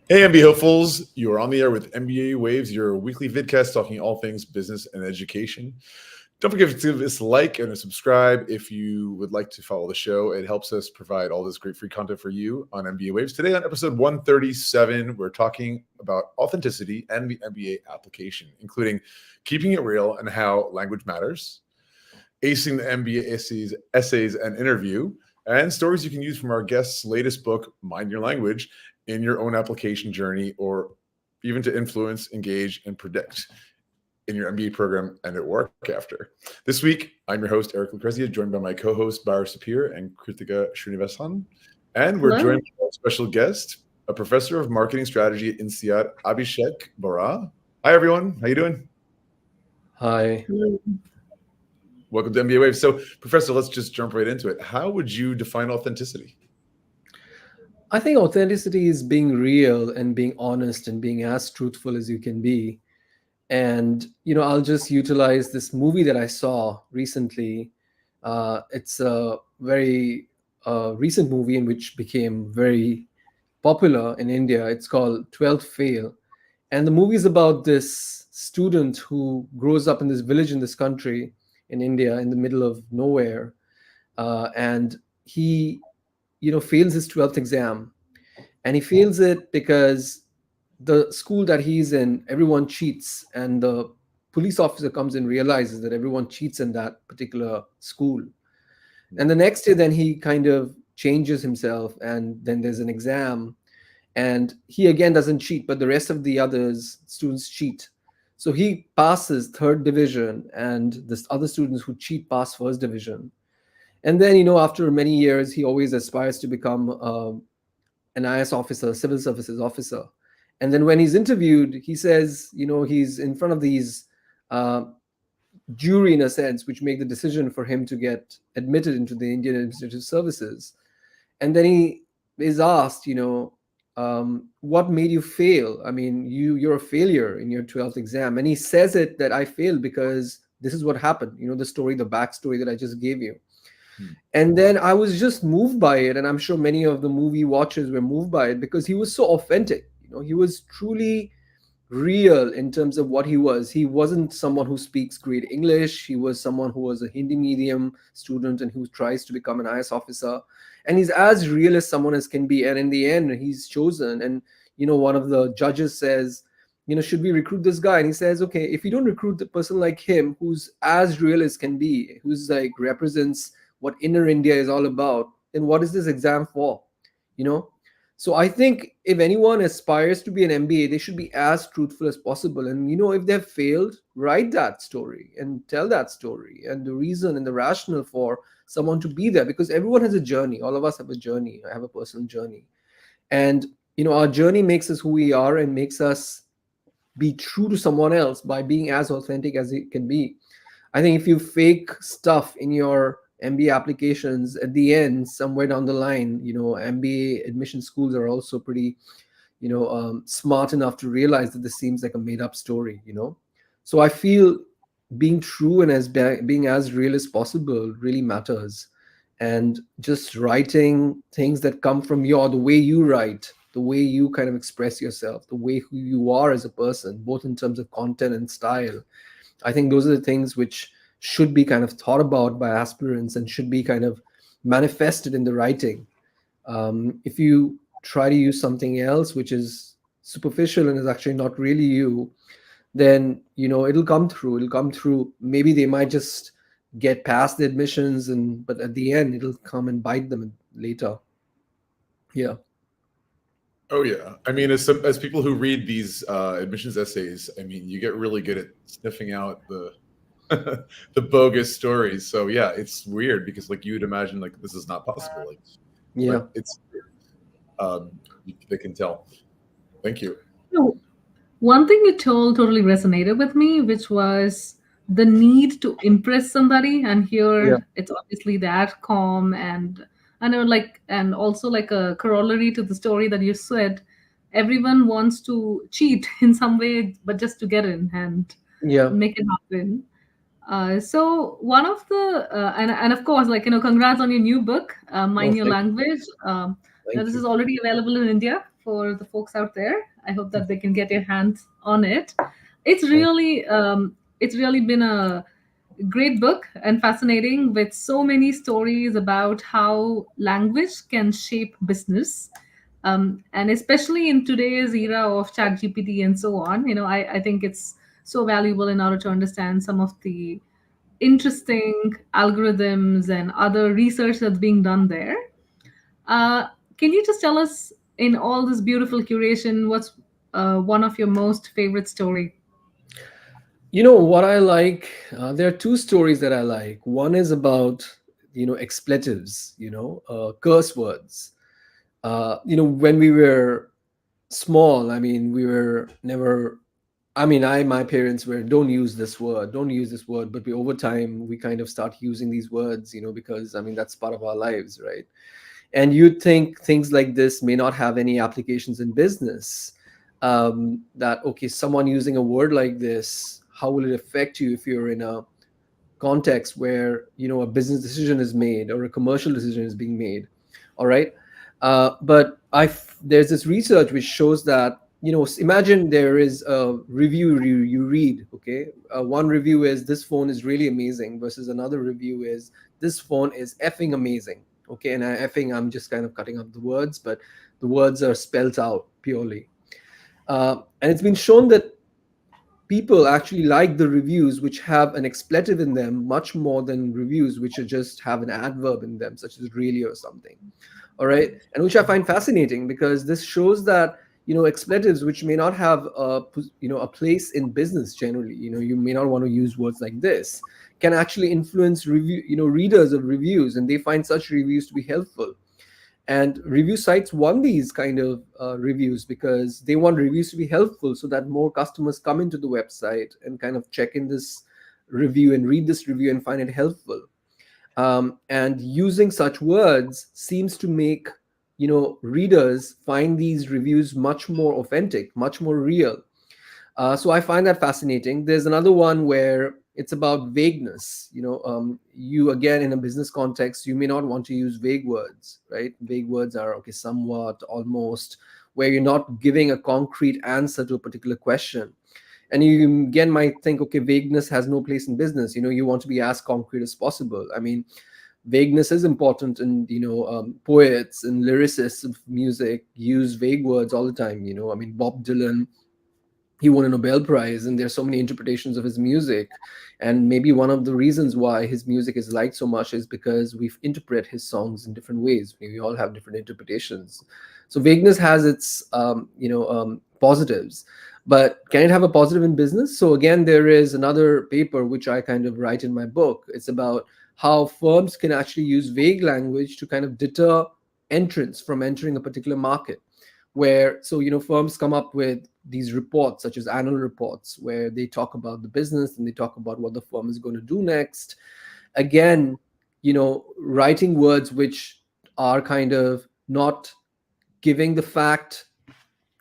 Hey, MBA hopefuls, you are on the air with MBA Waves, your weekly vidcast talking all things business and education. Don't forget to give us a like and a subscribe if you would like to follow the show. It helps us provide all this great free content for you on MBA Waves. Today on episode 137, we're talking about authenticity and the MBA application, including keeping it real and how language matters, acing the MBA essays and interview, and stories you can use from our guest's latest book, Mind Your Language, in your own application journey, or even to influence, engage, and predict in your MBA program and at work after. This week, I'm your host, Eric Lucrezia, joined by my co-host, Bara Sapir and Krithika Srinivasan. And we're Hello. joined by a special guest, a professor of marketing strategy at INSEAD, Abhishek Borah. Hi, everyone. How you doing? Hi. Hello. Welcome to MBA Waves. So, Professor, let's just jump right into it. How would you define authenticity? I think authenticity is being real and being honest and being as truthful as you can be. And, I'll just utilize this movie that I saw recently. It's a very recent movie in which became very popular in India. It's called 12th Fail. And the movie is about this student who grows up in this village in this country in India in the middle of nowhere. And he fails his 12th exam, and he fails it because the school that he's in, everyone cheats, and the police officer comes and realizes that everyone cheats in that particular school. And the next day, then he kind of changes himself, and then there's an exam, and he again doesn't cheat, but the rest of the others students cheat. So he passes third division, and the other students who cheat pass first division. And then, after many years, he always aspires to become an IS officer, civil services officer. And then when he's interviewed, he says, he's in front of these jury, in a sense, which make the decision for him to get admitted into the Indian Administrative Services. And then he is asked, what made you fail? I mean, you're a failure in your 12th exam. And he says it that I failed because this is what happened. The story, the backstory that I just gave you. And then I was just moved by it, and I'm sure many of the movie watchers were moved by it because he was so authentic. He was truly real in terms of what he was. He wasn't someone who speaks great English. He was someone who was a Hindi medium student and who tries to become an IS officer. And he's as real as someone as can be. And in the end, he's chosen. And one of the judges says, should we recruit this guy? And he says, okay, if you don't recruit the person like him, who's as real as can be, who's like represents what inner India is all about, then what is this exam for? So I think if anyone aspires to be an MBA, they should be as truthful as possible. And if they've failed, write that story and tell that story and the reason and the rationale for someone to be there, because everyone has a journey. All of us have a journey. I have a personal journey. And our journey makes us who we are and makes us be true to someone else by being as authentic as it can be. I think if you fake stuff in your MBA applications, at the end, somewhere down the line, MBA admission schools are also pretty, smart enough to realize that this seems like a made-up story. So I feel being true and being as real as possible really matters, and just writing things that come from the way you write, the way you kind of express yourself, the way who you are as a person, both in terms of content and style. I think those are the things which should be kind of thought about by aspirants and should be kind of manifested in the writing. If you try to use something else which is superficial and is actually not really you, then it'll come through. Maybe they might just get past the admissions, but at the end it'll come and bite them later. Yeah. Oh, yeah. I mean, as people who read these admissions essays, I mean, you get really good at sniffing out the the bogus stories. So yeah, it's weird because like you would imagine like this is not possible. Like, Yeah. it's they can tell. Thank you. One thing you told totally resonated with me, which was the need to impress somebody. And Yeah. here it's obviously that calm, and I know, like, and also like a corollary to the story that you said, everyone wants to cheat in some way, but just to get in and Yeah. make it happen. So one of the and of course, like, congrats on your new book, Mind Your Okay. Language. Thank This you. is already available in India for the folks out there. I hope that they can get your hands on it. It's Thank really it's really been a great book and fascinating, with so many stories about how language can shape business. And especially in today's era of chat GPT and so on, I think it's so valuable in order to understand some of the interesting algorithms and other research that's being done there. uh, can you just tell us, in all this beautiful curation, what's one of your most favorite story? You know what I like? There are two stories that I like. One is about, expletives, curse words. When we were small, I mean, we were never. I mean, my parents were, don't use this word, don't use this word. But over time, we kind of start using these words, because I mean that's part of our lives, right? And you'd think things like this may not have any applications in business. That okay, someone using a word like this, how will it affect you if you're in a context where a business decision is made or a commercial decision is being made? All right. But there's this research which shows that, imagine there is a review you read. Okay, one review is this phone is really amazing versus another review is this phone is effing amazing. Okay, and effing, I'm just kind of cutting up the words, but the words are spelt out purely. And it's been shown that people actually like the reviews which have an expletive in them much more than reviews which are just have an adverb in them, such as really or something. All right, and which I find fascinating because this shows that expletives which may not have a place in business generally, you may not want to use words like this, can actually influence review readers of reviews, and they find such reviews to be helpful. And review sites want these kind of reviews because they want reviews to be helpful so that more customers come into the website and kind of check in this review and read this review and find it helpful. And using such words seems to make readers find these reviews much more authentic, much more real. So I find that fascinating. There's another one where it's about vagueness. You again, in a business context, you may not want to use vague words, right? Vague words are okay, somewhat, almost, where you're not giving a concrete answer to a particular question. And you again might think, okay, vagueness has no place in business. You want to be as concrete as possible. I mean, vagueness is important, and poets and lyricists of music use vague words all the time. I mean, Bob Dylan, he won a Nobel Prize, and there's so many interpretations of his music. And maybe one of the reasons why his music is liked so much is because we interpret his songs in different ways. We all have different interpretations. So vagueness has its positives, but can it have a positive in business? So again, there is another paper which I kind of write in my book. It's about how firms can actually use vague language to kind of deter entrants from entering a particular market, where firms come up with these reports, such as annual reports, where they talk about the business and they talk about what the firm is going to do next. Again, writing words which are kind of not giving the fact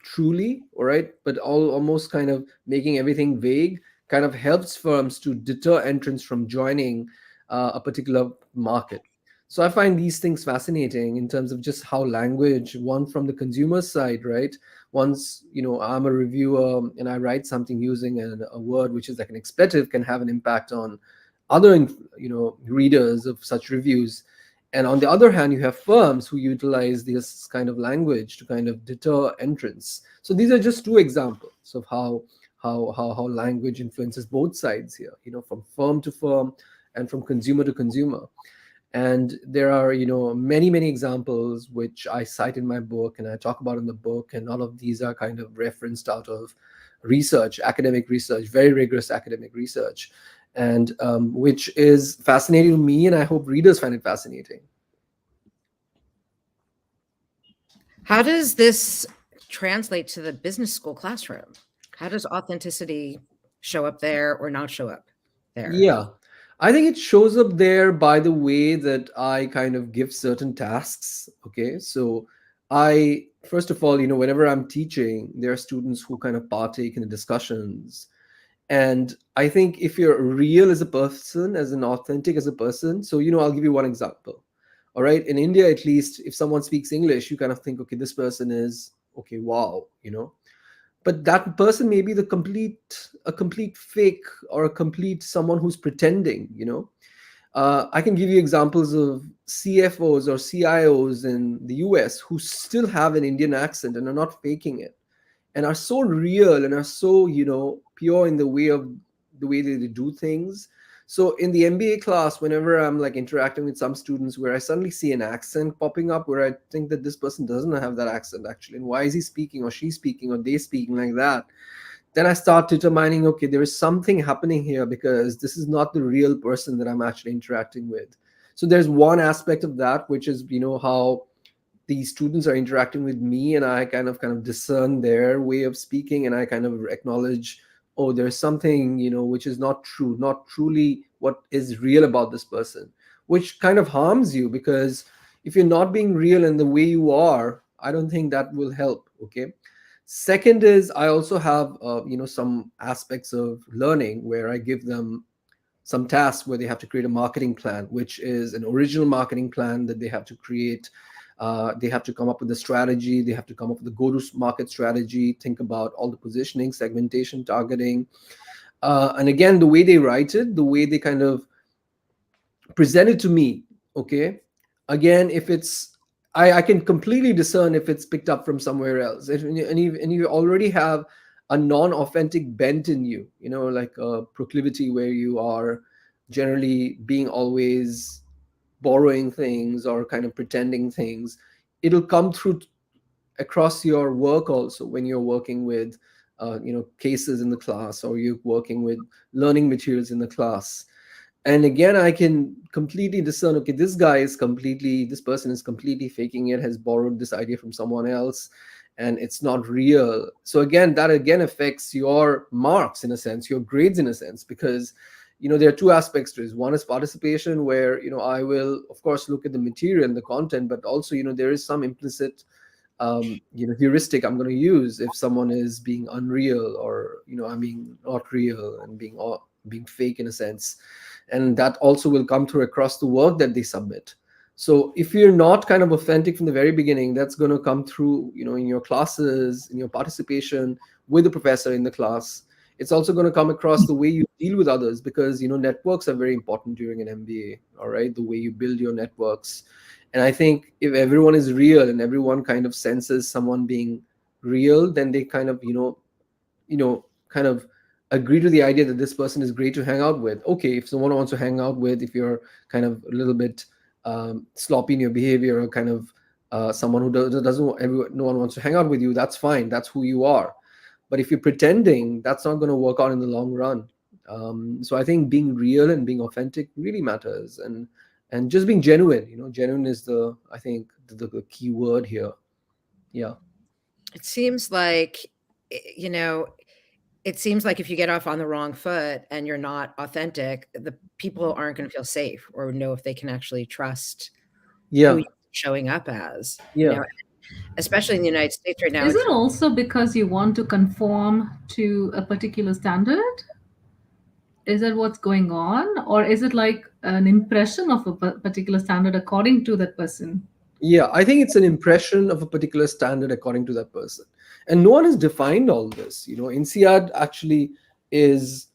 truly, all right, but almost kind of making everything vague, kind of helps firms to deter entrants from joining a particular market. So I find these things fascinating in terms of just how language, one from the consumer side, right? Once I'm a reviewer and I write something using a word which is like an expletive, can have an impact on other readers of such reviews. And on the other hand, you have firms who utilize this kind of language to kind of deter entrance. So these are just two examples of how language influences both sides here, from firm to firm and from consumer to consumer. And there are many examples which I cite in my book and I talk about in the book, and all of these are kind of referenced out of research, academic research, very rigorous academic research, and which is fascinating to me, and I hope readers find it fascinating. How does this translate to the business school classroom? How does authenticity show up there or not show up there? Yeah, I think it shows up there by the way that I kind of give certain tasks. Okay, so I, first of all, whenever I'm teaching, there are students who kind of partake in the discussions. And I think if you're real as a person, as an authentic as a person, so I'll give you one example. All right. In India, at least, if someone speaks English, you kind of think, okay, this person is okay, wow, but that person may be a complete fake, or a complete someone who's pretending. I can give you examples of CFOs or CIOs in the US who still have an Indian accent and are not faking it, and are so real and are so, pure in the way that they do things. So in the MBA class, whenever I'm like interacting with some students where I suddenly see an accent popping up, where I think that this person doesn't have that accent actually, and why is he speaking or she speaking or they speaking like that, then I start determining, okay, there is something happening here, because this is not the real person that I'm actually interacting with. So there's one aspect of that, which is, how the students are interacting with me, and I kind of discern their way of speaking, and I kind of acknowledge, oh, there's something, which is not true, not truly what is real about this person, which kind of harms you, because if you're not being real in the way you are, I don't think that will help. Okay. Second is, I also have some aspects of learning where I give them some tasks where they have to create a marketing plan, which is an original marketing plan that they have to create. They have to come up with a strategy. They have to come up with a go-to-market strategy, think about all the positioning, segmentation, targeting. And again, the way they write it, the way they kind of present it to me, okay? Again, if it's, I can completely discern if it's picked up from somewhere else. And you already have a non-authentic bent in you, like a proclivity where you are generally being always borrowing things or kind of pretending things. It'll come through across your work also, when you're working with cases in the class, or you're working with learning materials in the class. And again, I can completely discern, okay, this person is completely faking it, has borrowed this idea from someone else, and it's not real. So again, that again affects your marks in a sense, your grades in a sense, because there are two aspects to this. One is participation, where I will of course look at the material and the content, but also there is some implicit heuristic I'm going to use if someone is being unreal, or I'm being not real and being fake in a sense. And that also will come through across the work that they submit. So if you're not kind of authentic from the very beginning, that's going to come through in your classes, in your participation with the professor in the class. It's also going to come across the way you deal with others, because networks are very important during an MBA. All right, the way you build your networks. And I think if everyone is real and everyone kind of senses someone being real, then they kind of kind of agree to the idea that this person is great to hang out with. Okay, if someone wants to hang out with, if you're kind of a little bit sloppy in your behavior, or kind of someone who no one wants to hang out with you, that's fine, that's who you are. But if you're pretending, that's not going to work out in the long run. So I think being real and being authentic really matters, and just being genuine. Genuine is I think the key word here. Yeah. It seems like, if you get off on the wrong foot and you're not authentic, the people aren't going to feel safe or know if they can actually trust who Yeah. you're showing up as. Yeah. Especially in the United States right now. Is it also because you want to conform to a particular standard? Is that what's going on? Or is it like an impression of a particular standard according to that person? Yeah, I think it's an impression of a particular standard according to that person. And no one has defined all this. INSEAD actually is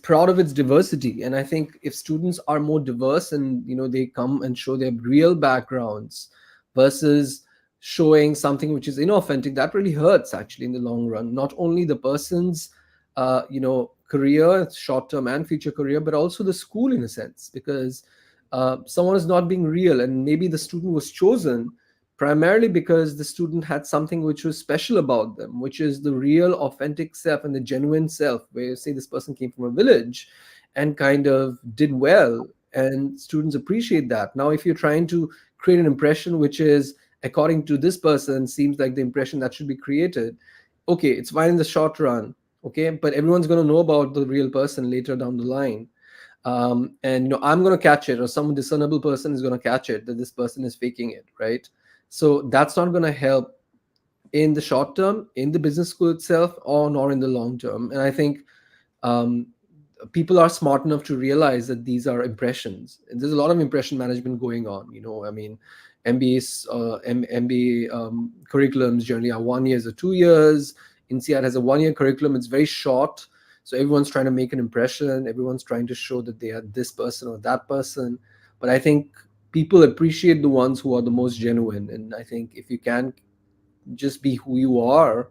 proud of its diversity. And I think if students are more diverse, and they come and show their real backgrounds versus showing something which is inauthentic, that really hurts actually in the long run. Not only the person's career, short-term and future career, but also the school in a sense, because someone is not being real, and maybe the student was chosen primarily because the student had something which was special about them, which is the real authentic self and the genuine self, where you say this person came from a village and kind of did well, and students appreciate that. Now if you're trying to create an impression which is according to this person seems like the impression that should be created, okay, it's fine in the short run, okay, but everyone's going to know about the real person later down the line. And I'm going to catch it, or some discernible person is going to catch it that this person is faking it, right? So that's not going to help in the short term in the business school itself, or nor in the long term. And I think people are smart enough to realize that these are impressions, and there's a lot of impression management going on. I mean, MBA curriculums generally are 1 year or 2 years. INSEAD has a 1 year curriculum. It's very short, so everyone's trying to make an impression. Everyone's trying to show that they are this person or that person. But I think people appreciate the ones who are the most genuine, and I think if you can just be who you are,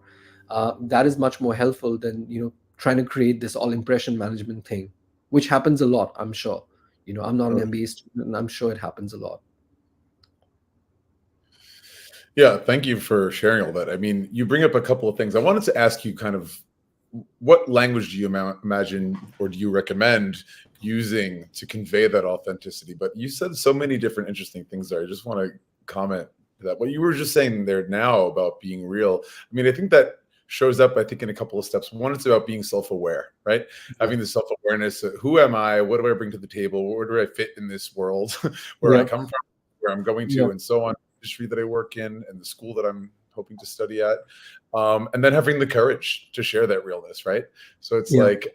that is much more helpful than trying to create this all impression management thing, which happens a lot, I'm sure. I'm not an MBA student, and I'm sure it happens a lot. Yeah, thank you for sharing all that. I mean, you bring up a couple of things. I wanted to ask you kind of what language do you imagine or do you recommend using to convey that authenticity? But you said so many different interesting things there. I just want to comment that what you were just saying there now about being real. I mean, I think that shows up, I think, in a couple of steps. One, it's about being self-aware, right? Having the self-awareness of who am I? What do I bring to the table? Where do I fit in this world? Where I come from, where I'm going to, and so on. Industry that I work in and the school that I'm hoping to study at. And then having the courage to share that realness, right? So it's like,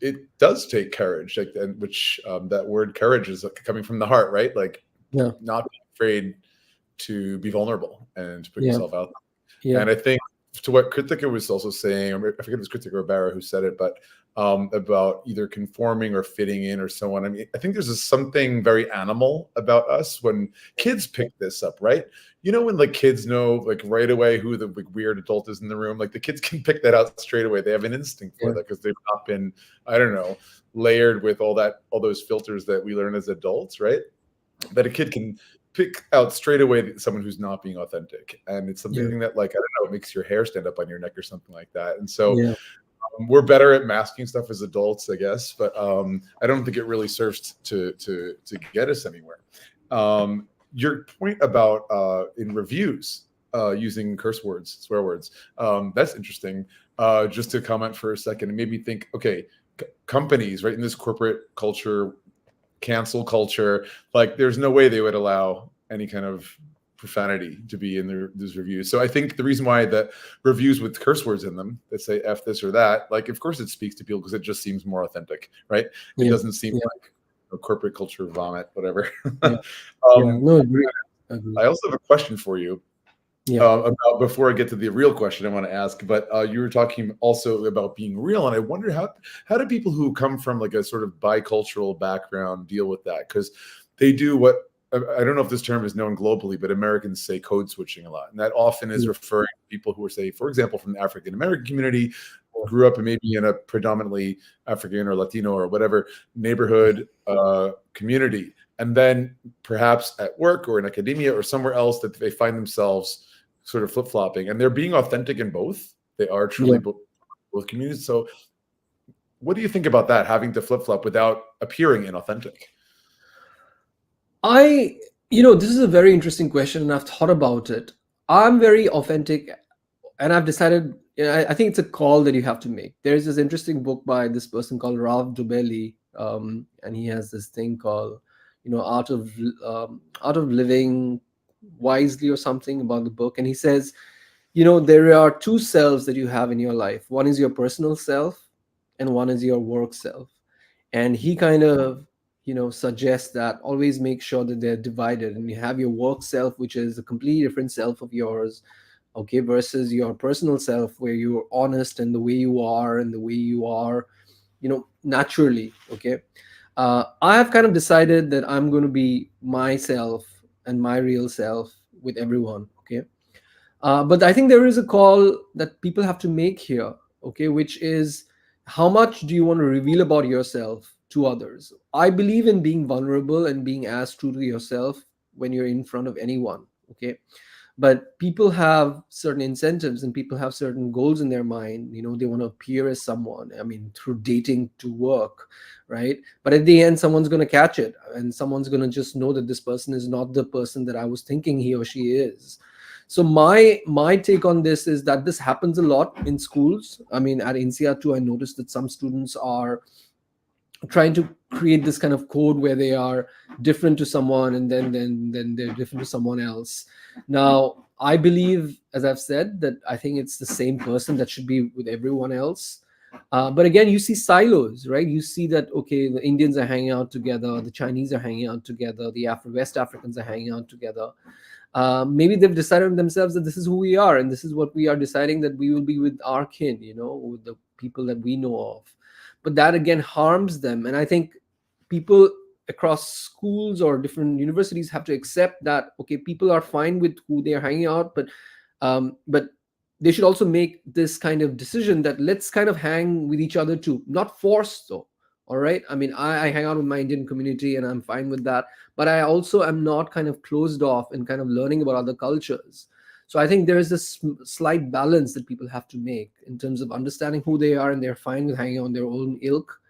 it does take courage, like, and which that word courage is coming from the heart, right? Like not being afraid to be vulnerable and to put yourself out there. And I think to what Krithika was also saying, I forget if it was Krithika or Bara who said it, but about either conforming or fitting in or so on. I mean, I think there's something very animal about us when kids pick this up, right? When like kids know like right away who the like, weird adult is in the room, like the kids can pick that out straight away. They have an instinct for that because they've not been, I don't know, layered with all those filters that we learn as adults, right? That a kid can pick out straight away someone who's not being authentic. And it's something that, like, I don't know, it makes your hair stand up on your neck or something like that. And so we're better at masking stuff as adults, I guess, but I don't think it really serves to get us anywhere. Your point about in reviews using curse words, swear words, that's interesting. Just to comment for a second and maybe think, okay, companies, right, in this corporate culture, cancel culture, like there's no way they would allow any kind of profanity to be in these reviews. So I think the reason why the reviews with curse words in them that say F this or that, like, of course it speaks to people because it just seems more authentic, right? It doesn't seem like a corporate culture vomit, whatever. No, agree. I also have a question for you. About, before I get to the real question I want to ask, but you were talking also about being real, and I wonder how do people who come from like a sort of bicultural background deal with that? Because they do what, I don't know if this term is known globally, but Americans say code switching a lot, and that often is referring to people who are, say, for example, from the African American community, grew up maybe in a predominantly African or Latino or whatever neighborhood community, and then perhaps at work or in academia or somewhere else that they find themselves sort of flip-flopping, and they're being authentic in both. They are truly both communities. So what do you think about that, having to flip-flop without appearing inauthentic? This is a very interesting question, and I've thought about it. I'm very authentic, and I've decided, I think it's a call that you have to make. There's this interesting book by this person called Ralph Dobelli, and he has this thing called, Art of Living Wisely or something about the book. And he says, there are two selves that you have in your life. One is your personal self, and one is your work self. And he kind of suggests that always make sure that they're divided, and you have your work self, which is a completely different self of yours, okay, versus your personal self, where you're honest and the way you are and the way you are, naturally, okay. I have kind of decided that I'm going to be myself and my real self with everyone, okay. But I think there is a call that people have to make here, okay, which is, how much do you want to reveal about yourself to others? I believe in being vulnerable and being as true to yourself when you're in front of anyone, okay. But people have certain incentives and people have certain goals in their mind. They want to appear as someone, through dating to work, right? But at the end, someone's going to catch it, and someone's going to just know that this person is not the person that I was thinking he or she is. So my take on this is that this happens a lot in schools. At INSEAD too, I noticed that some students are trying to create this kind of code where they are different to someone, and then they're different to someone else. Now, I believe, as I've said, that I think it's the same person that should be with everyone else. But again, you see silos, right? You see that, okay, the Indians are hanging out together, the Chinese are hanging out together, the West Africans are hanging out together. Maybe they've decided themselves that this is who we are, and this is what we are deciding, that we will be with our kin, with the people that we know of. But that again harms them. And I think people across schools or different universities have to accept that, okay, people are fine with who they are hanging out, but they should also make this kind of decision that let's kind of hang with each other too, not forced though. All right, I mean, I hang out with my Indian community and I'm fine with that, but I also am not kind of closed off and kind of learning about other cultures. So I think there is this slight balance that people have to make in terms of understanding who they are, and they're fine with hanging on their own ilk.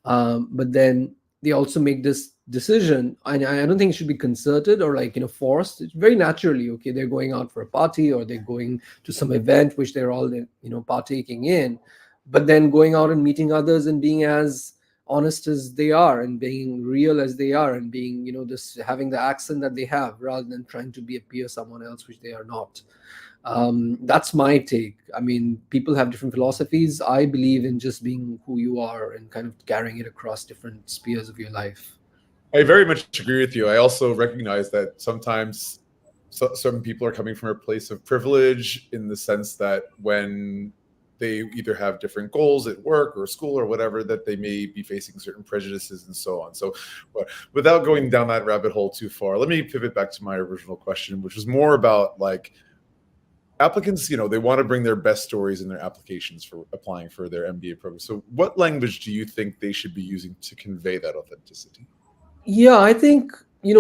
But then they also make this decision, and I don't think it should be concerted or like forced. It's very naturally, okay, they're going out for a party or they're going to some event which they're all partaking in, but then going out and meeting others and being as honest as they are and being real as they are and being this having the accent that they have rather than trying to appear someone else which they are not. That's my take. I mean, people have different philosophies. I believe in just being who you are and kind of carrying it across different spheres of your life. I very much agree with you. I also recognize that sometimes some people are coming from a place of privilege, in the sense that when they either have different goals at work or school or whatever, that they may be facing certain prejudices and so on. So without going down that rabbit hole too far, let me pivot back to my original question, which was more about like applicants, they want to bring their best stories in their applications for applying for their MBA program. So what language do you think they should be using to convey that authenticity? Yeah, I think, I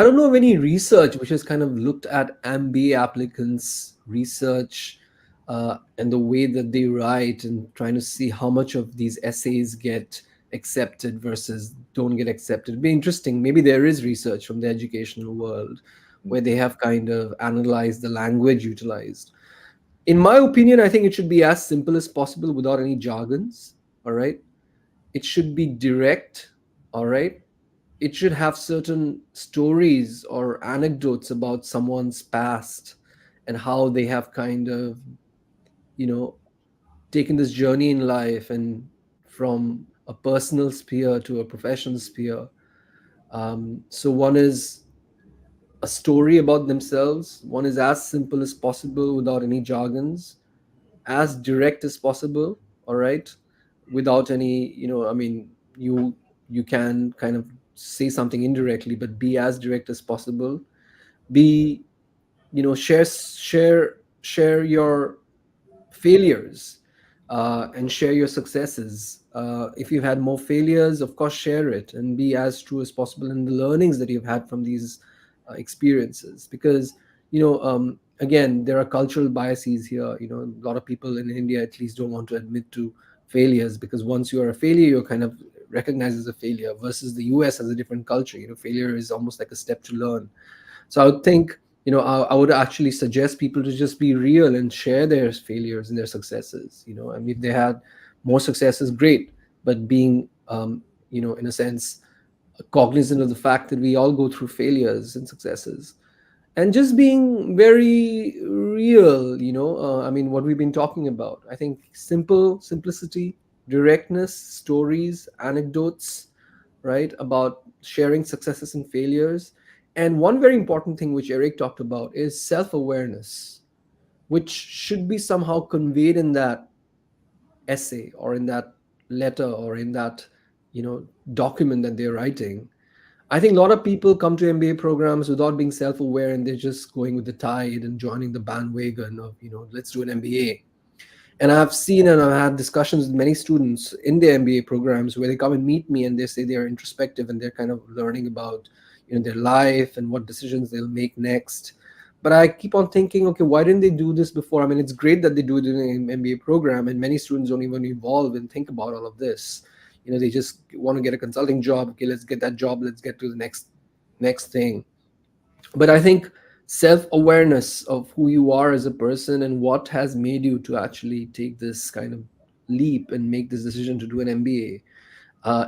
don't know of any research which has kind of looked at MBA applicants' research and the way that they write, and trying to see how much of these essays get accepted versus don't get accepted. It'd be interesting. Maybe there is research from the educational world where they have kind of analyzed the language utilized. In my opinion, I think it should be as simple as possible without any jargons. All right. It should be direct. All right. It should have certain stories or anecdotes about someone's past and how they have kind of, taken this journey in life, and from a personal sphere to a professional sphere. So one is a story about themselves. One is as simple as possible without any jargons, as direct as possible. All right, without any, I mean, you can kind of say something indirectly, but be as direct as possible. Be, share your failures and share your successes. If you've had more failures, of course, share it and be as true as possible in the learnings that you've had from these experiences. Because, again, there are cultural biases here. A lot of people in India, at least, don't want to admit to failures, because once you are a failure, you're kind of recognized as a failure, versus the US has a different culture. Failure is almost like a step to learn. So I would think, I would actually suggest people to just be real and share their failures and their successes. I mean, if they had more successes, great, but being, in a sense, cognizant of the fact that we all go through failures and successes, and just being very real. I mean, what we've been talking about, I think simplicity, directness, stories, anecdotes, right, about sharing successes and failures. And one very important thing which Eric talked about is self-awareness, which should be somehow conveyed in that essay or in that letter or in that, document that they're writing. I think a lot of people come to MBA programs without being self-aware, and they're just going with the tide and joining the bandwagon of, let's do an MBA. And I've seen and I've had discussions with many students in the MBA programs where they come and meet me and they say they're introspective and they're kind of learning about their life and what decisions they'll make next. But I keep on thinking, okay, why didn't they do this before? I mean, it's great that they do it in an MBA program, and many students don't even evolve and think about all of this. They just want to get a consulting job. Okay, let's get that job. Let's get to the next thing. But I think self-awareness of who you are as a person and what has made you to actually take this kind of leap and make this decision to do an MBA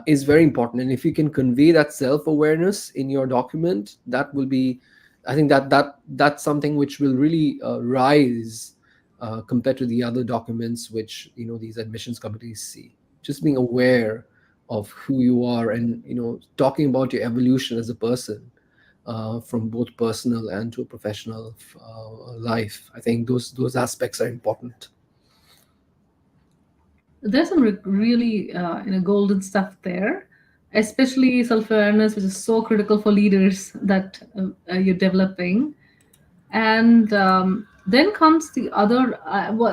is very important. And if you can convey that self-awareness in your document, that will be, I think that's something which will really rise compared to the other documents which these admissions committees see. Just being aware of who you are, and talking about your evolution as a person, from both personal and to a professional life. I think those aspects are important. There's some really golden stuff there, especially self-awareness, which is so critical for leaders that you're developing. And then comes the other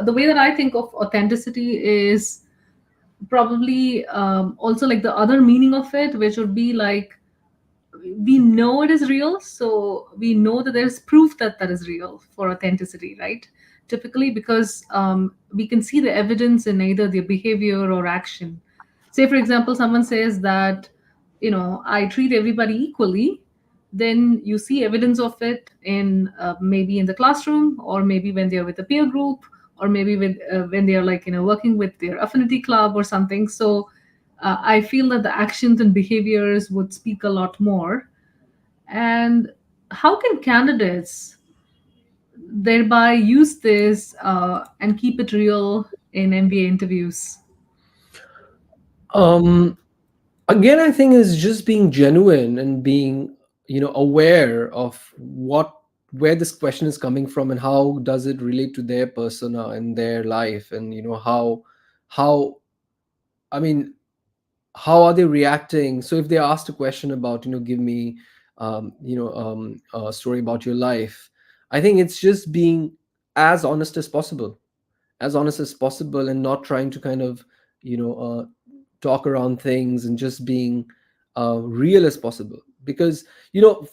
the way that I think of authenticity is probably also like the other meaning of it, which would be like, we know it is real, so we know that there's proof that that is real for authenticity, right? Typically, because we can see the evidence in either their behavior or action. Say for example, someone says that, I treat everybody equally, then you see evidence of it in maybe in the classroom, or maybe when they're with a peer group, or maybe with when they're like working with their affinity club or something. So I feel that the actions and behaviors would speak a lot more. And how can candidates thereby use this and keep it real in MBA interviews? Um, Again, I think is just being genuine and being aware of where this question is coming from, and how does it relate to their persona and their life, and how I mean, how are they reacting. So if they're asked a question about give me a story about your life, I think it's just being as honest as possible, and not trying to kind of talk around things, and just being real as possible. Because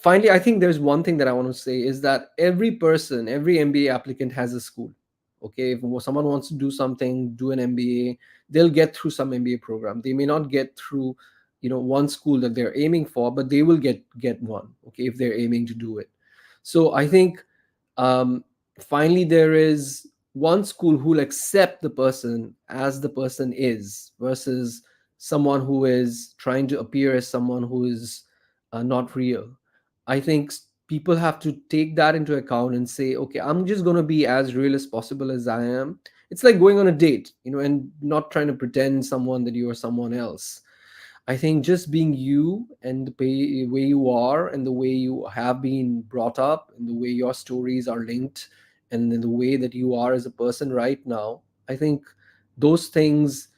finally, I think there's one thing that I want to say is that every MBA applicant has a school. Okay, if someone wants to do something, do an MBA, they'll get through some MBA program. They may not get through one school that they're aiming for, but they will get one, okay, if they're aiming to do it. So I think finally there is one school who will accept the person as the person is, versus someone who is trying to appear as someone who is not real. I think people have to take that into account and say, okay, I'm just going to be as real as possible as I am. It's like going on a date, and not trying to pretend someone that you are someone else. I think just being you, and the way you are, and the way you have been brought up, and the way your stories are linked, and in the way that you are as a person right now, I think those things,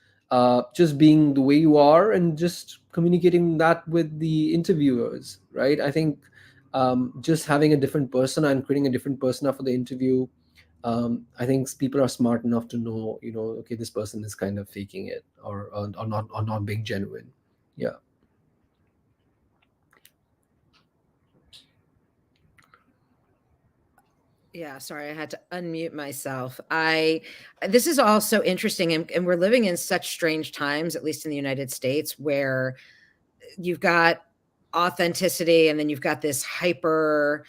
just being the way you are and just communicating that with the interviewers, right? I think just having a different persona and creating a different persona for the interview, I think people are smart enough to know, okay, this person is kind of faking it, or not being genuine. Yeah. Yeah, sorry, I had to unmute myself. This is all so interesting, and we're living in such strange times, at least in the United States, where you've got authenticity, and then you've got this hyper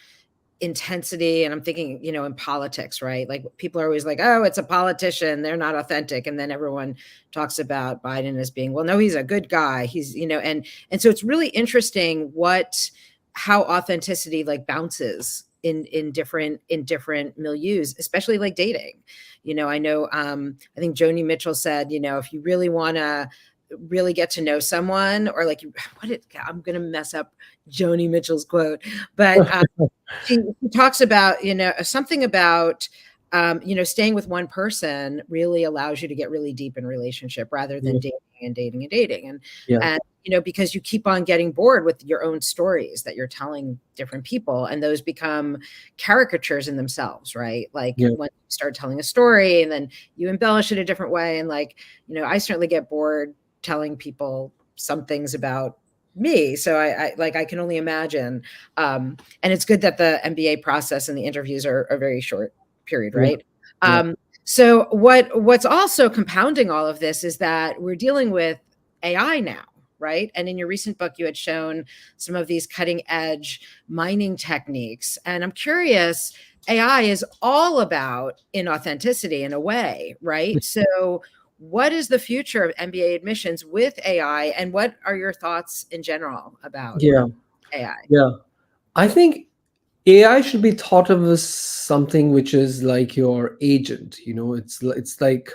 intensity. And I'm thinking, in politics, right? Like people are always like, oh, it's a politician, they're not authentic. And then everyone talks about Biden as being, well, no, he's a good guy. He's, and so it's really interesting how authenticity like bounces in different milieus, especially like dating. I know, I think Joni Mitchell said, if you really want to really get to know someone, or like, I'm going to mess up Joni Mitchell's quote, but she talks about, something about, staying with one person really allows you to get really deep in relationship, rather than dating and dating and dating. And because you keep on getting bored with your own stories that you're telling different people, and those become caricatures in themselves, right? Like when you start telling a story and then you embellish it a different way. And like, I certainly get bored telling people some things about me. So I can only imagine. And it's good that the MBA process and the interviews are a very short period, right? So what's also compounding all of this is that we're dealing with AI now, right? And in your recent book, you had shown some of these cutting edge mining techniques. And I'm curious, AI is all about inauthenticity in a way, right? So what is the future of MBA admissions with AI, and what are your thoughts in general about AI? I think AI should be thought of as something which is like your agent. It's like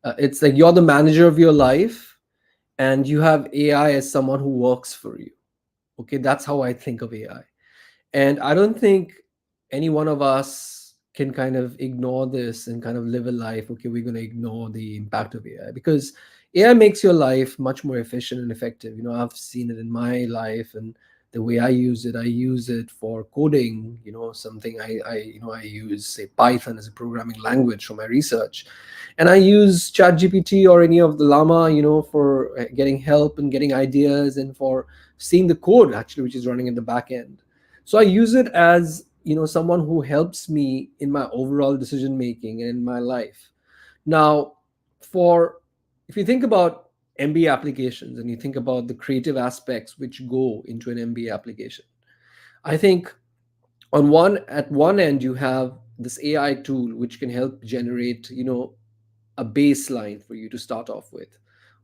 you're the manager of your life, and you have AI as someone who works for you. Okay, that's how I think of AI. And I don't think any one of us can kind of ignore this and kind of live a life, okay, we're going to ignore the impact of AI, because AI makes your life much more efficient and effective. I've seen it in my life, and the way I use it for coding, something I use, say, Python as a programming language for my research. And I use ChatGPT or any of the Llama, for getting help and getting ideas, and for seeing the code actually which is running in the back end. So I use it as someone who helps me in my overall decision making and in my life. Now, for if you think about MBA applications and you think about the creative aspects which go into an MBA application, I think at one end you have this AI tool which can help generate a baseline for you to start off with.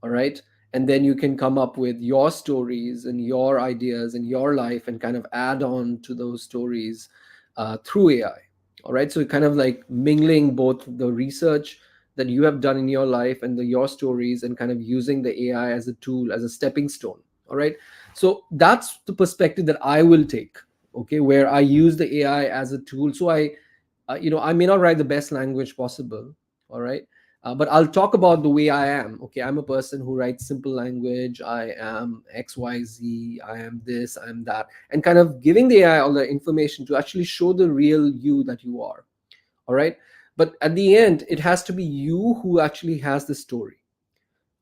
All right. And then you can come up with your stories and your ideas and your life and kind of add on to those stories through AI. All right. So kind of like mingling both the research that you have done in your life and your stories, and kind of using the AI as a tool, as a stepping stone. All right. So that's the perspective that I will take. Okay. Where I use the AI as a tool. So I may not write the best language possible. All right. But I'll talk about the way I am. Okay, I'm a person who writes simple language. I am XYZ. I am this. I am that, and kind of giving the AI all the information to actually show the real you that you are. All right. But at the end, it has to be you who actually has the story.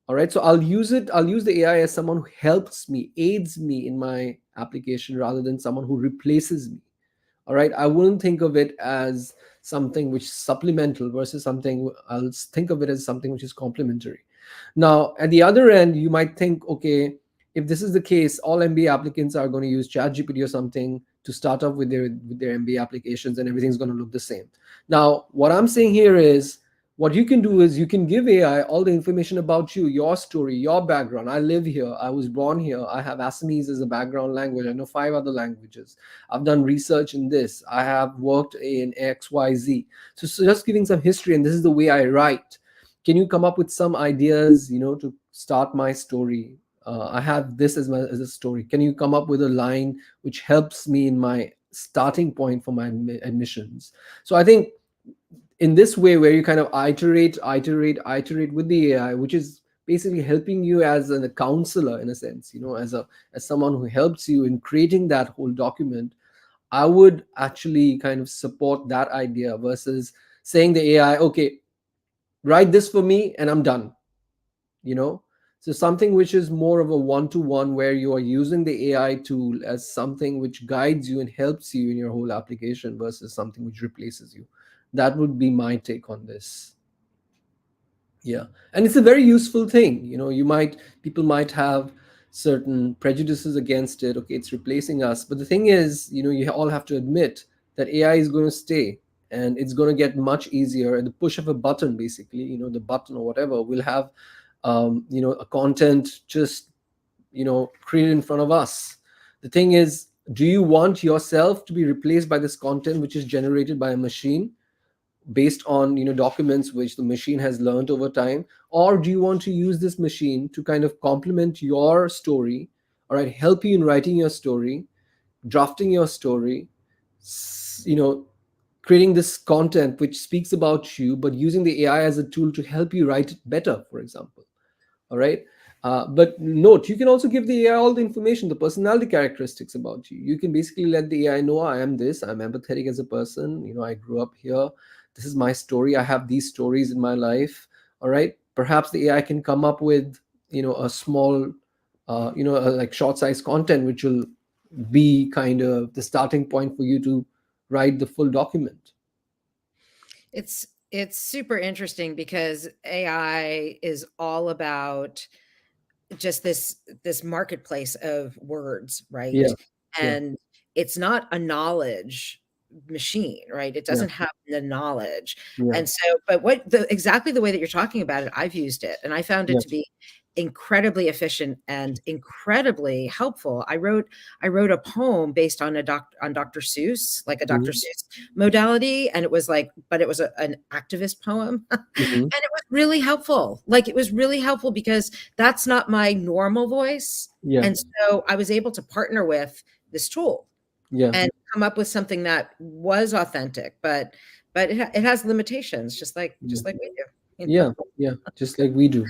All right. So I'll use it. I'll use the AI as someone who helps me, aids me in my application, rather than someone who replaces me. All right, I wouldn't think of it as something which is supplemental versus something, I'll think of it as something which is complementary. Now at the other end, you might think, okay, if this is the case, all MBA applicants are going to use ChatGPT or something to start off with their MBA applications, and everything's going to look the same. Now what I'm saying here is, what you can do is you can give AI all the information about you, your story, your background. I live here, I was born here, I have Assamese as a background language, I know 5 other languages, I've done research in this, I have worked in XYZ. So just giving some history, and this is the way I write. Can you come up with some ideas, to start my story? I have this as a story. Can you come up with a line which helps me in my starting point for my admissions? So I think in this way, where you kind of iterate with the AI, which is basically helping you as a counselor in a sense, as someone who helps you in creating that whole document, I would actually kind of support that idea versus saying the AI, okay, write this for me and I'm done. you know so something which is more of a one-to-one, where you are using the AI tool as something which guides you and helps you in your whole application versus something which replaces you. That would be my take on this. Yeah, and it's a very useful thing. People might have certain prejudices against it. Okay, it's replacing us, but the thing is, you all have to admit that AI is going to stay, and it's going to get much easier at the push of a button. Basically, the button or whatever will have a content just created in front of us. The thing is, do you want yourself to be replaced by this content which is generated by a machine based on documents which the machine has learned over time, or do you want to use this machine to kind of complement your story, all right, help you in writing your story, drafting your story, creating this content which speaks about you, but using the AI as a tool to help you write it better, for example. All right. But note, you can also give the AI all the information, the personality characteristics about you. You can basically let the AI know, I am this, I'm empathetic as a person, I grew up here, this is my story, I have these stories in my life. All right. Perhaps the AI can come up with a small like short size content which will be kind of the starting point for you to write the full document. It's super interesting because AI is all about just this marketplace of words, right? Yeah. And it's not a knowledge machine, right? It doesn't have the knowledge. Yeah. And so, but exactly the way that you're talking about it, I've used it, and I found it Yeah. to be incredibly efficient and incredibly helpful. I wrote a poem based on Dr. Seuss, like a Dr. Seuss modality, and it was like, but it was an activist poem, and it was really helpful. Like, it was really helpful because that's not my normal voice, and so I was able to partner with this tool and come up with something that was authentic, but it has limitations, just like we do. You know? Yeah, just like we do.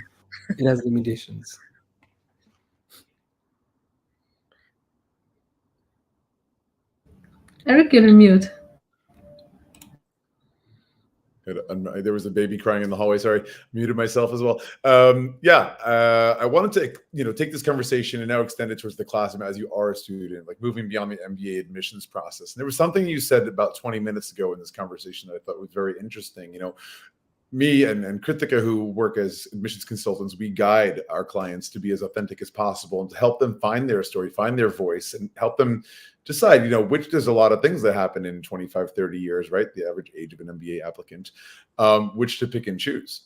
It has limitations. Eric, you're on mute. There was a baby crying in the hallway. Sorry, muted myself as well. I wanted to, take this conversation and now extend it towards the classroom as you are a student, like moving beyond the MBA admissions process. And there was something you said about 20 minutes ago in this conversation that I thought was very interesting. Me and Krithika, who work as admissions consultants, we guide our clients to be as authentic as possible and to help them find their story, find their voice, and help them decide, which there's a lot of things that happen in 25, 30 years, right? The average age of an MBA applicant, which to pick and choose.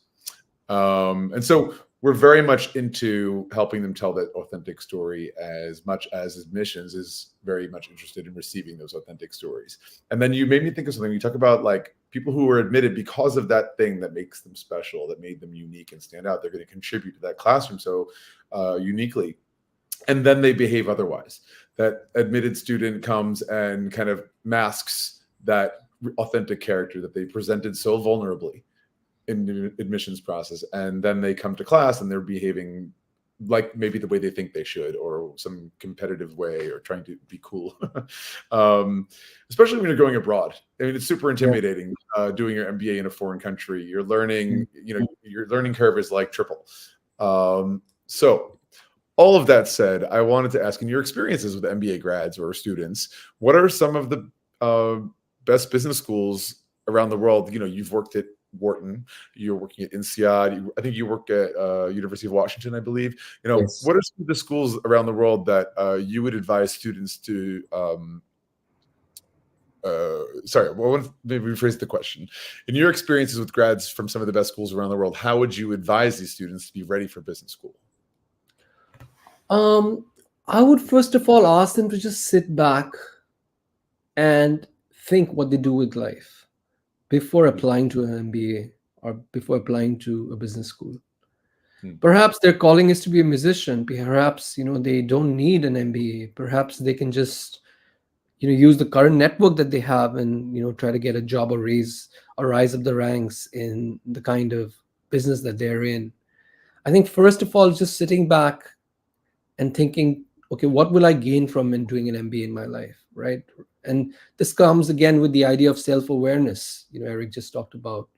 And so we're very much into helping them tell that authentic story, as much as admissions is very much interested in receiving those authentic stories. And then you made me think of something. You talk about like people who were admitted because of that thing that makes them special, that made them unique and stand out. They're going to contribute to that classroom so uniquely. And then they behave otherwise. That admitted student comes and kind of masks that authentic character that they presented so vulnerably in the admissions process, and then they come to class and they're behaving like maybe the way they think they should, or some competitive way, or trying to be cool. Especially when you're going abroad. I mean, it's super intimidating doing your MBA in a foreign country. You're learning, your learning curve is like triple. So all of that said, I wanted to ask, in your experiences with MBA grads or students, what are some of the best business schools around the world? You've worked at Wharton, you're working at INSEAD, I think you work at University of Washington, I believe. Yes. What are some of the schools around the world that you would advise students to maybe rephrase the question. In your experiences with grads from some of the best schools around the world, how would you advise these students to be ready for business school? I would first of all ask them to just sit back and think what they do with life before applying to an MBA or before applying to a business school. Perhaps their calling is to be a musician. Perhaps, they don't need an MBA. Perhaps they can just, use the current network that they have and, try to get a job or rise up the ranks in the kind of business that they're in. I think first of all, just sitting back and thinking, okay, what will I gain from doing an MBA in my life, right? And this comes again with the idea of self-awareness. Eric just talked about.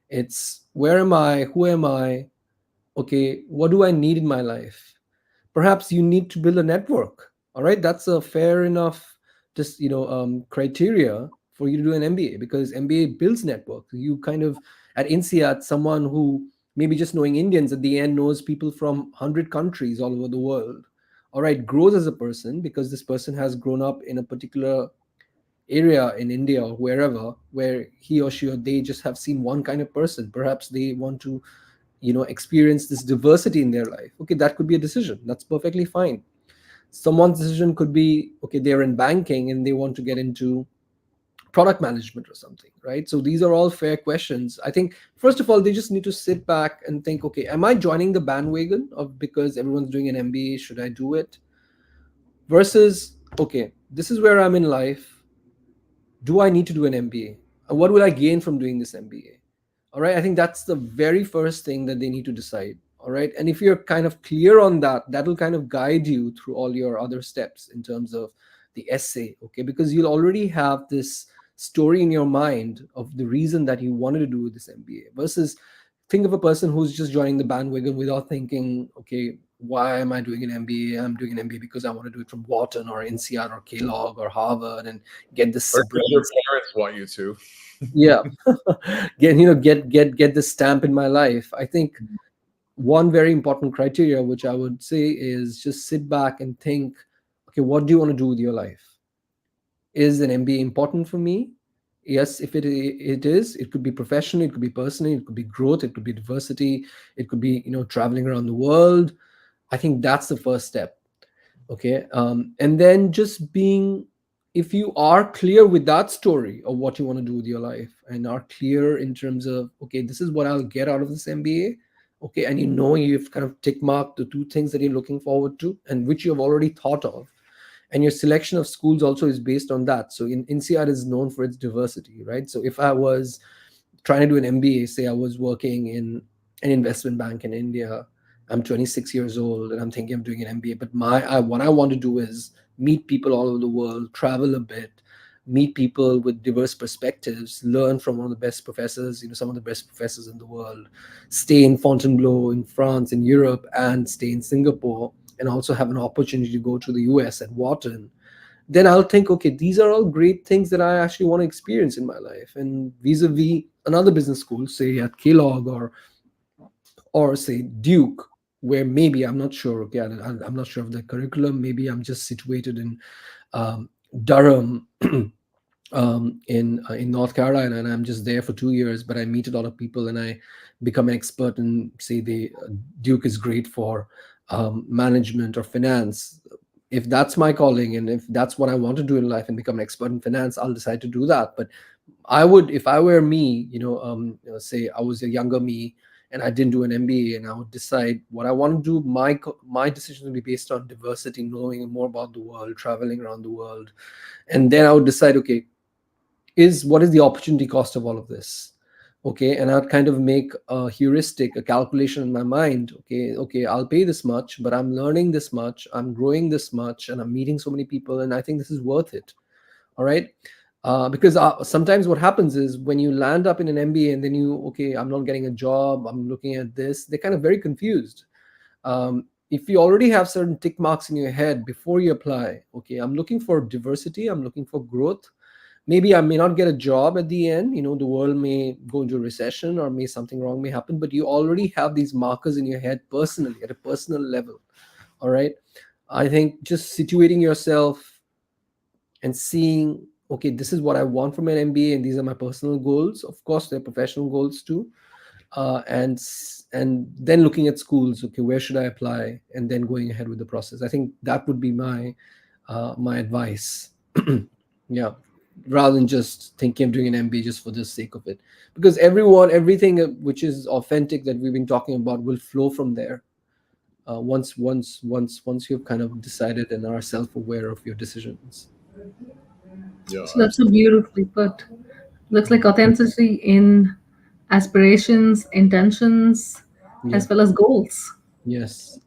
It's where am I? Who am I? Okay, what do I need in my life? Perhaps you need to build a network. All right, that's a fair enough criteria for you to do an MBA, because MBA builds network. You kind of at INSEAD, someone who maybe just knowing Indians at the end knows people from 100 countries all over the world. All right, grows as a person because this person has grown up in a particular area in India or wherever, where he or she or they just have seen one kind of person. Perhaps they want to, experience this diversity in their life. Okay, that could be a decision. That's perfectly fine. Someone's decision could be, okay, they're in banking and they want to get into product management or something, right? So these are all fair questions. I think, first of all, they just need to sit back and think, okay, am I joining the bandwagon of because everyone's doing an MBA, should I do it? Versus, okay, this is where I'm in life. Do I need to do an MBA? And what will I gain from doing this MBA? All right, I think that's the very first thing that they need to decide. All right, and if you're kind of clear on that, that will kind of guide you through all your other steps in terms of the essay, okay? Because you'll already have this story in your mind of the reason that you wanted to do this MBA, versus think of a person who's just joining the bandwagon without thinking, okay, why am I doing an MBA? I'm doing an MBA because I want to do it from Wharton or INSEAD or Kellogg or Harvard and get this. Or your parents want you to. Yeah, get this stamp in my life. I think one very important criteria, which I would say, is just sit back and think, okay, what do you want to do with your life? is an MBA important for me? Yes, if it is, it could be professionally, it could be personally, it could be growth, it could be diversity, it could be, traveling around the world. I think that's the first step. Okay. And then just being, if you are clear with that story of what you want to do with your life and are clear in terms of, okay, this is what I'll get out of this MBA. Okay. And you've kind of tick marked the two things that you're looking forward to and which you have already thought of. And your selection of schools also is based on that. So INSEAD is known for its diversity, right? So if I was trying to do an MBA, say I was working in an investment bank in India, I'm 26 years old and I'm thinking of doing an MBA, but what I want to do is meet people all over the world, travel a bit, meet people with diverse perspectives, learn from one of the best professors, some of the best professors in the world, stay in Fontainebleau in France, in Europe, and stay in Singapore, and also have an opportunity to go to the US at Wharton. Then I'll think, okay, these are all great things that I actually want to experience in my life. And vis-a-vis another business school, say at Kellogg or say Duke, where maybe I'm not sure. Okay, I'm not sure of the curriculum. Maybe I'm just situated in Durham, in North Carolina, and I'm just there for 2 years. But I meet a lot of people, and I become an expert in, say, Duke is great for management or finance. If that's my calling, and if that's what I want to do in life and become an expert in finance, I'll decide to do that. But I would, if I were me, say I was a younger me and I didn't do an MBA, and I would decide what I want to do, my decision would be based on diversity, knowing more about the world, traveling around the world. And then I would decide, okay, what is the opportunity cost of all of this? Okay, and I'd kind of make a heuristic, a calculation in my mind. Okay, I'll pay this much, but I'm learning this much, I'm growing this much, and I'm meeting so many people, and I think this is worth it. All right. Because sometimes what happens is when you land up in an MBA and then I'm not getting a job, I'm looking at this, they're kind of very confused. If you already have certain tick marks in your head before you apply, okay, I'm looking for diversity, I'm looking for growth. Maybe I may not get a job at the end, the world may go into a recession or something wrong may happen, but you already have these markers in your head personally, at a personal level. All right. I think just situating yourself and seeing, okay, this is what I want from an MBA, and these are my personal goals. Of course, they're professional goals too. And then looking at schools, okay, where should I apply, and then going ahead with the process. I think that would be my advice. Yeah, rather than just thinking of doing an MBA just for the sake of it, because everything which is authentic that we've been talking about will flow from there. Once you've kind of decided and are self-aware of your decisions. Yeah. So that's so beautifully put. Looks like authenticity in aspirations, intentions, Yeah. as well as goals. Yes.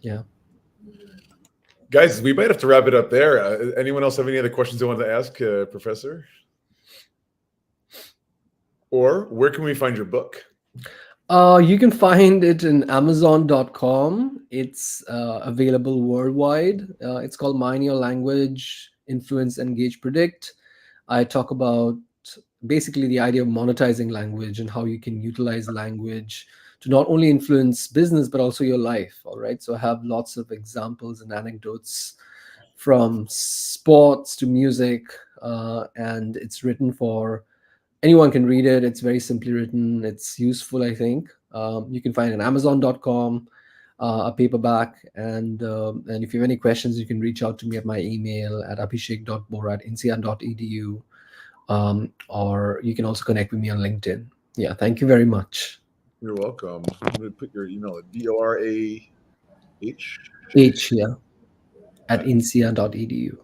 Yeah. Guys, we might have to wrap it up there. Anyone else have any other questions they want to ask, Professor? Or where can we find your book? You can find it in Amazon.com. It's available worldwide. It's called Mind Your Language, Influence, Engage, Predict. I talk about basically the idea of monetizing language and how you can utilize language to not only influence business, but also your life. All right. So I have lots of examples and anecdotes from sports to music, and it's written for anyone can read it. It's very simply written. It's useful, I think. You can find it on Amazon.com, a paperback. And if you have any questions, you can reach out to me at my email at abhishek.borah@insead.edu. Or you can also connect with me on LinkedIn. Yeah, thank you very much. You're welcome. I'm going to put your email at BORAH. Yeah, at insead.edu.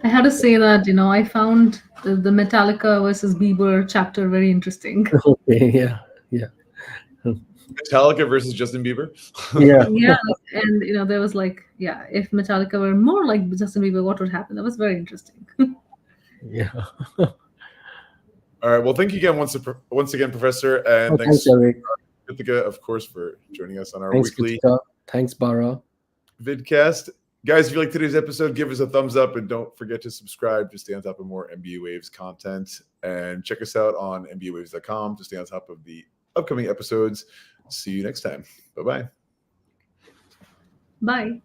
I had to say that, I found the Metallica versus Bieber chapter very interesting. Okay, yeah. Metallica versus Justin Bieber. Yeah. Yeah, and there was like, yeah, if Metallica were more like Justin Bieber, what would happen? That was very interesting. Yeah. All right. Well, thank you again once again, Professor, and Thanks, Eric. Krithika, of course, for joining us on our Thanks, weekly Krithika. Thanks, Bara. vidcast. Guys, if you like today's episode, give us a thumbs up and don't forget to subscribe to stay on top of more MBA Waves content. And check us out on MBAwaves.com to stay on top of the upcoming episodes. See you next time. Bye-bye. Bye.